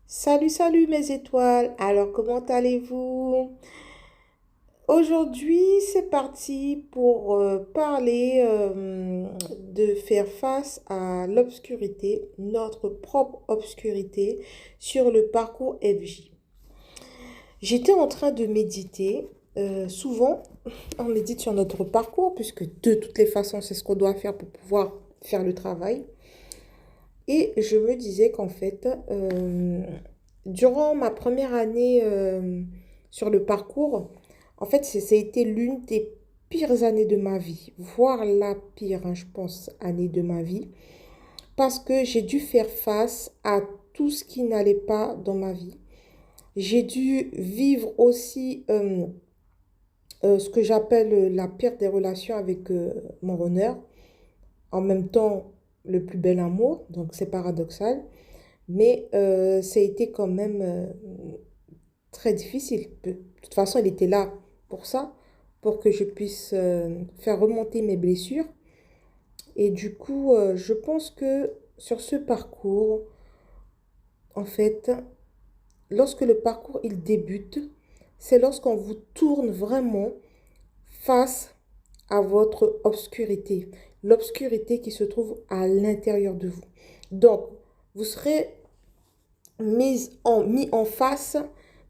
Salut, salut mes étoiles. Alors, comment allez-vous? Aujourd'hui, c'est parti pour parler de faire face à l'obscurité, notre propre obscurité sur le parcours FJ. J'étais en train de méditer. Souvent, on médite sur notre parcours puisque de toutes les façons, c'est ce qu'on doit faire pour pouvoir faire le travail. Et je me disais qu'en fait, durant ma première année sur le parcours, en fait, ça a été l'une des pires années de ma vie, voire la pire, hein, je pense, année de ma vie, parce que j'ai dû faire face à tout ce qui n'allait pas dans ma vie. J'ai dû vivre aussi ce que j'appelle la pire des relations avec mon honneur, en même temps le plus bel amour, donc c'est paradoxal. Mais ça a été quand même très difficile. De toute façon, il était là pour ça, pour que je puisse faire remonter mes blessures. Et du coup, je pense que sur ce parcours, en fait, lorsque le parcours il débute, c'est lorsqu'on vous tourne vraiment face à votre obscurité, l'obscurité qui se trouve à l'intérieur de vous. Donc, vous serez mis en face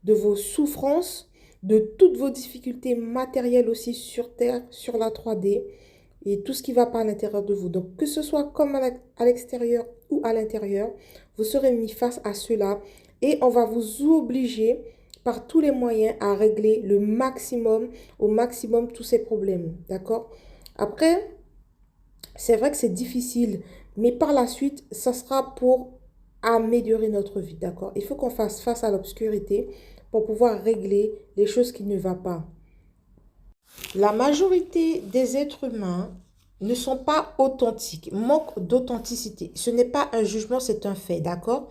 de vos souffrances, de toutes vos difficultés matérielles aussi sur Terre, sur la 3D et tout ce qui va pas à l'intérieur de vous. Donc, que ce soit comme à l'extérieur ou à l'intérieur, vous serez mis face à cela et on va vous obliger par tous les moyens à régler au maximum tous ces problèmes. D'accord? Après, c'est vrai que c'est difficile, mais par la suite, ça sera pour améliorer notre vie, d'accord? Il faut qu'on fasse face à l'obscurité pour pouvoir régler les choses qui ne vont pas. La majorité des êtres humains ne sont pas authentiques, manquent d'authenticité. Ce n'est pas un jugement, c'est un fait, d'accord?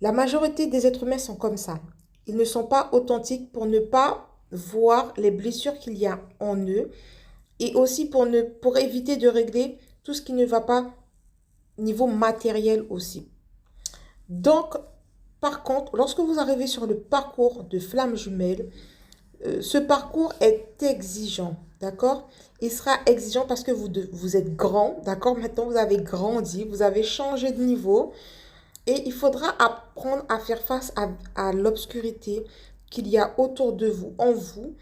La majorité des êtres humains sont comme ça. Ils ne sont pas authentiques pour ne pas voir les blessures qu'il y a en eux et aussi pour éviter de régler tout ce qui ne va pas niveau matériel aussi. Donc, par contre, lorsque vous arrivez sur le parcours de flamme jumelle, ce parcours est exigeant, d'accord? Il sera exigeant parce que vous êtes grand, d'accord? Maintenant, vous avez grandi, vous avez changé de niveau et il faudra apprendre à faire face à l'obscurité qu'il y a autour de vous, en vous,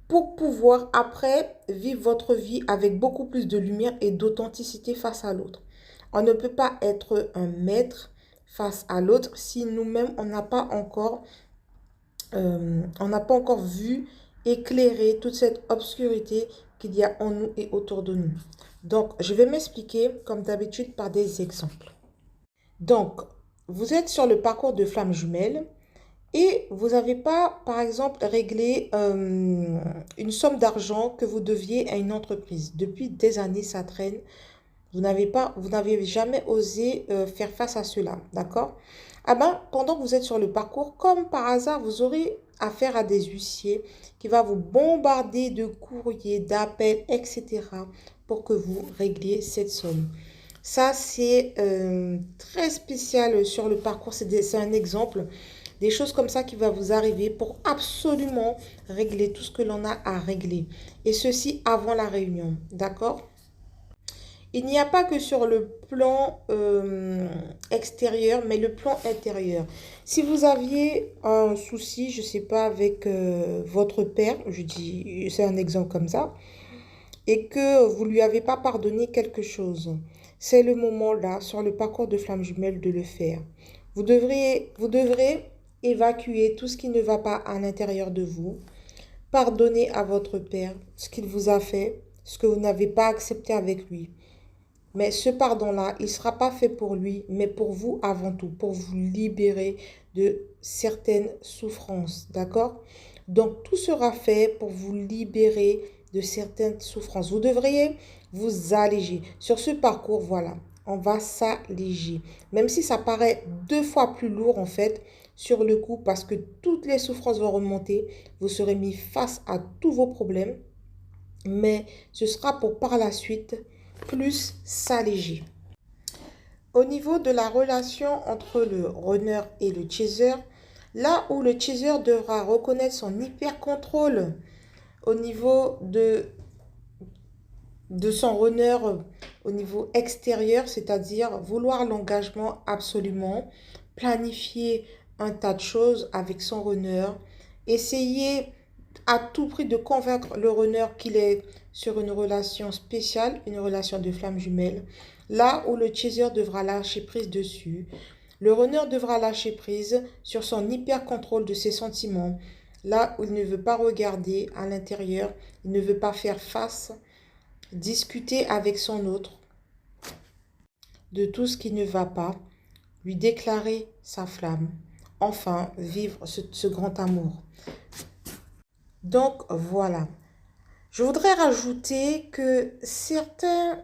pour pouvoir après vivre votre vie avec beaucoup plus de lumière et d'authenticité face à l'autre. On ne peut pas être un maître face à l'autre si nous-mêmes on n'a pas encore vu éclairer toute cette obscurité qu'il y a en nous et autour de nous. Donc, je vais m'expliquer comme d'habitude par des exemples. Donc, vous êtes sur le parcours de flamme jumelle et vous n'avez pas, par exemple, réglé une somme d'argent que vous deviez à une entreprise. Depuis des années, ça traîne. Vous n'avez jamais osé faire face à cela, d'accord? Ah ben, pendant que vous êtes sur le parcours, comme par hasard, vous aurez affaire à des huissiers qui va vous bombarder de courriers, d'appels, etc. pour que vous régliez cette somme. Ça, c'est très spécial sur le parcours. C'est un exemple des choses comme ça qui va vous arriver pour absolument régler tout ce que l'on a à régler. Et ceci avant la réunion, d'accord? Il n'y a pas que sur le plan extérieur, mais le plan intérieur. Si vous aviez un souci, je ne sais pas, avec votre père, je dis, c'est un exemple comme ça, et que vous ne lui avez pas pardonné quelque chose, c'est le moment là, sur le parcours de flamme jumelle, de le faire. Vous devrez évacuer tout ce qui ne va pas à l'intérieur de vous, pardonner à votre père ce qu'il vous a fait, ce que vous n'avez pas accepté avec lui. Mais ce pardon-là, il ne sera pas fait pour lui, mais pour vous avant tout, pour vous libérer de certaines souffrances, d'accord? Donc, tout sera fait pour vous libérer de certaines souffrances. Vous devriez vous alléger. Sur ce parcours, voilà, on va s'alléger. Même si ça paraît 2 fois plus lourd, en fait, sur le coup, parce que toutes les souffrances vont remonter, vous serez mis face à tous vos problèmes, mais ce sera pour par la suite plus s'alléger. Au niveau de la relation entre le runner et le chaser, là où le chaser devra reconnaître son hyper-contrôle au niveau de son runner au niveau extérieur, c'est-à-dire vouloir l'engagement absolument, planifier un tas de choses avec son runner, essayer à tout prix de convaincre le runner qu'il est sur une relation spéciale, une relation de flamme jumelle, là où le chaser devra lâcher prise dessus. Le runner devra lâcher prise sur son hyper-contrôle de ses sentiments, là où il ne veut pas regarder à l'intérieur, il ne veut pas faire face, discuter avec son autre de tout ce qui ne va pas, lui déclarer sa flamme, enfin vivre ce grand amour. Donc voilà. Je voudrais rajouter que certains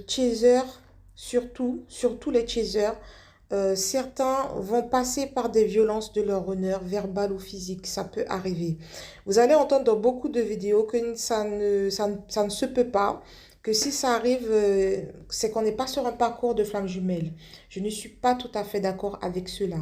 chasers, surtout les chasers, certains vont passer par des violences de leur honneur, verbales ou physiques. Ça peut arriver. Vous allez entendre dans beaucoup de vidéos que ça ne se peut pas, que si ça arrive, c'est qu'on n'est pas sur un parcours de flamme jumelle. Je ne suis pas tout à fait d'accord avec cela.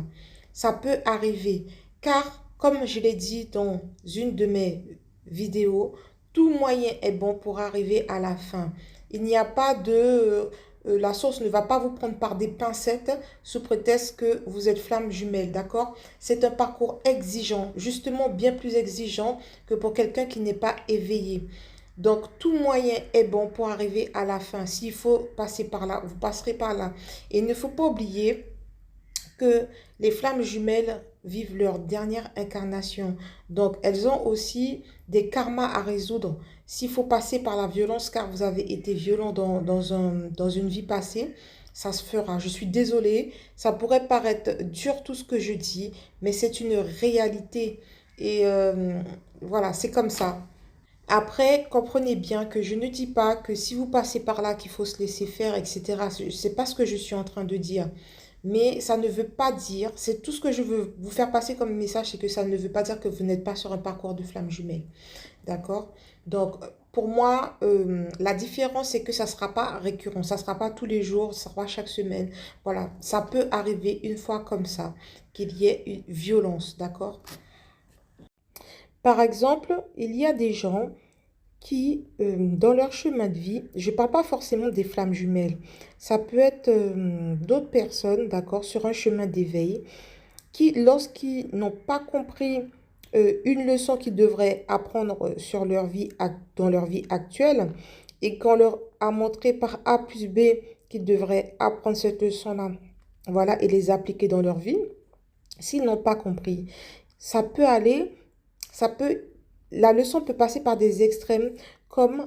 Ça peut arriver, car comme je l'ai dit dans une de mes vidéos, tout moyen est bon pour arriver à la fin. Il n'y a pas de... la sauce ne va pas vous prendre par des pincettes sous prétexte que vous êtes flamme jumelle, d'accord? C'est un parcours exigeant, justement bien plus exigeant que pour quelqu'un qui n'est pas éveillé. Donc, tout moyen est bon pour arriver à la fin. S'il faut passer par là, vous passerez par là. Et il ne faut pas oublier que les flammes jumelles vivent leur dernière incarnation. Donc, elles ont aussi des karmas à résoudre. S'il faut passer par la violence, car vous avez été violent dans une vie passée, ça se fera. Je suis désolée, ça pourrait paraître dur tout ce que je dis, mais c'est une réalité. Et voilà, c'est comme ça. Après, comprenez bien que je ne dis pas que si vous passez par là qu'il faut se laisser faire, etc. C'est pas ce que je suis en train de dire. Mais ça ne veut pas dire, c'est tout ce que je veux vous faire passer comme message, c'est que ça ne veut pas dire que vous n'êtes pas sur un parcours de flamme jumelle. D'accord? Donc, pour moi, la différence, c'est que ça ne sera pas récurrent, ça ne sera pas tous les jours, ça sera chaque semaine. Voilà, ça peut arriver une fois comme ça, qu'il y ait une violence, d'accord? Par exemple, il y a des gens qui, dans leur chemin de vie, je ne parle pas forcément des flammes jumelles, ça peut être d'autres personnes, d'accord, sur un chemin d'éveil, qui, lorsqu'ils n'ont pas compris une leçon qu'ils devraient apprendre sur leur vie, dans leur vie actuelle, et qu'on leur a montré par A plus B qu'ils devraient apprendre cette leçon-là, voilà, et les appliquer dans leur vie, s'ils n'ont pas compris, ça peut aller, ça peut, la leçon peut passer par des extrêmes comme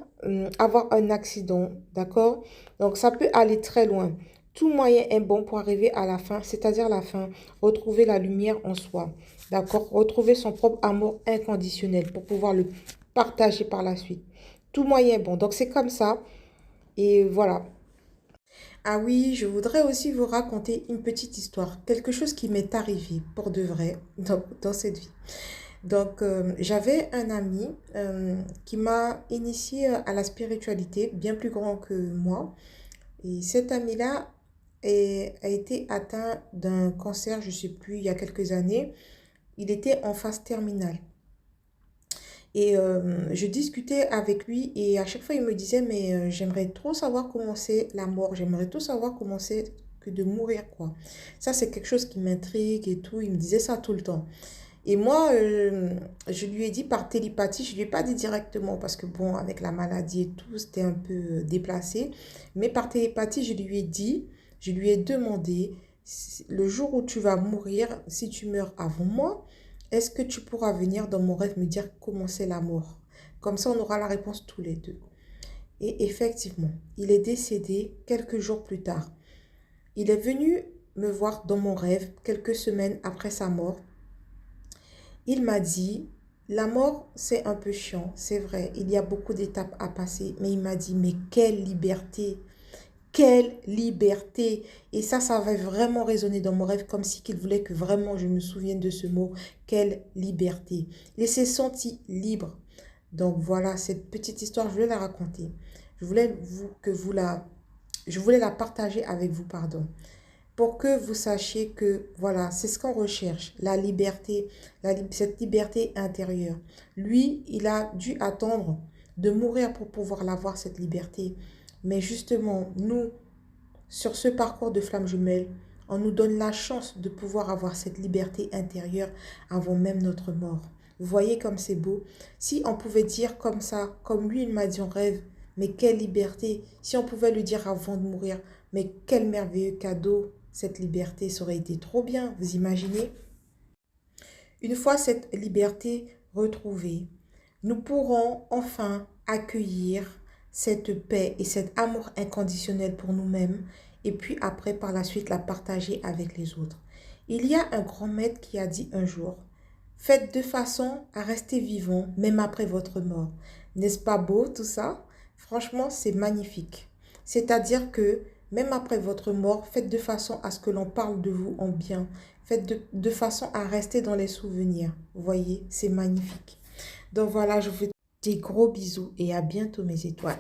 avoir un accident, d'accord? Donc, ça peut aller très loin. Tout moyen est bon pour arriver à la fin, c'est-à-dire la fin, retrouver la lumière en soi, d'accord? Retrouver son propre amour inconditionnel pour pouvoir le partager par la suite. Tout moyen est bon. Donc, c'est comme ça. Et voilà. Ah oui, je voudrais aussi vous raconter une petite histoire, quelque chose qui m'est arrivé pour de vrai dans cette vie. Donc, j'avais un ami qui m'a initié à la spiritualité, bien plus grand que moi. Et cet ami-là a été atteint d'un cancer, je ne sais plus, il y a quelques années. Il était en phase terminale. Et je discutais avec lui et à chaque fois, il me disait, mais j'aimerais trop savoir comment c'est la mort. J'aimerais trop savoir comment c'est que de mourir, quoi. Ça, c'est quelque chose qui m'intrigue et tout. Il me disait ça tout le temps. Et moi, je lui ai dit par télépathie, je ne lui ai pas dit directement parce que bon, avec la maladie et tout, c'était un peu déplacé. Mais par télépathie, je lui ai dit, je lui ai demandé, le jour où tu vas mourir, si tu meurs avant moi, est-ce que tu pourras venir dans mon rêve me dire comment c'est la mort? Comme ça, on aura la réponse tous les deux. Et effectivement, il est décédé quelques jours plus tard. Il est venu me voir dans mon rêve quelques semaines après sa mort. Il m'a dit, la mort, c'est un peu chiant, c'est vrai, il y a beaucoup d'étapes à passer, mais il m'a dit, mais quelle liberté, quelle liberté. Et ça va vraiment résonner dans mon rêve comme si qu'il voulait que vraiment je me souvienne de ce mot, quelle liberté. Il s'est senti libre. Donc voilà, cette petite histoire, je voulais la raconter. Je voulais que vous la je voulais la partager avec vous, pardon, pour que vous sachiez que, voilà, c'est ce qu'on recherche, la liberté, cette liberté intérieure. Lui, il a dû attendre de mourir pour pouvoir l'avoir, cette liberté. Mais justement, nous, sur ce parcours de flamme jumelle, on nous donne la chance de pouvoir avoir cette liberté intérieure avant même notre mort. Vous voyez comme c'est beau. Si on pouvait dire comme ça, comme lui, il m'a dit en rêve, mais quelle liberté. Si on pouvait lui dire avant de mourir, mais quel merveilleux cadeau. Cette liberté, ça aurait été trop bien, vous imaginez? Une fois cette liberté retrouvée, nous pourrons enfin accueillir cette paix et cet amour inconditionnel pour nous-mêmes et puis après, par la suite, la partager avec les autres. Il y a un grand maître qui a dit un jour, faites de façon à rester vivant même après votre mort. N'est-ce pas beau tout ça? Franchement, c'est magnifique. C'est-à-dire que même après votre mort, faites de façon à ce que l'on parle de vous en bien. Faites de façon à rester dans les souvenirs. Vous voyez, c'est magnifique. Donc voilà, je vous fais des gros bisous et à bientôt mes étoiles.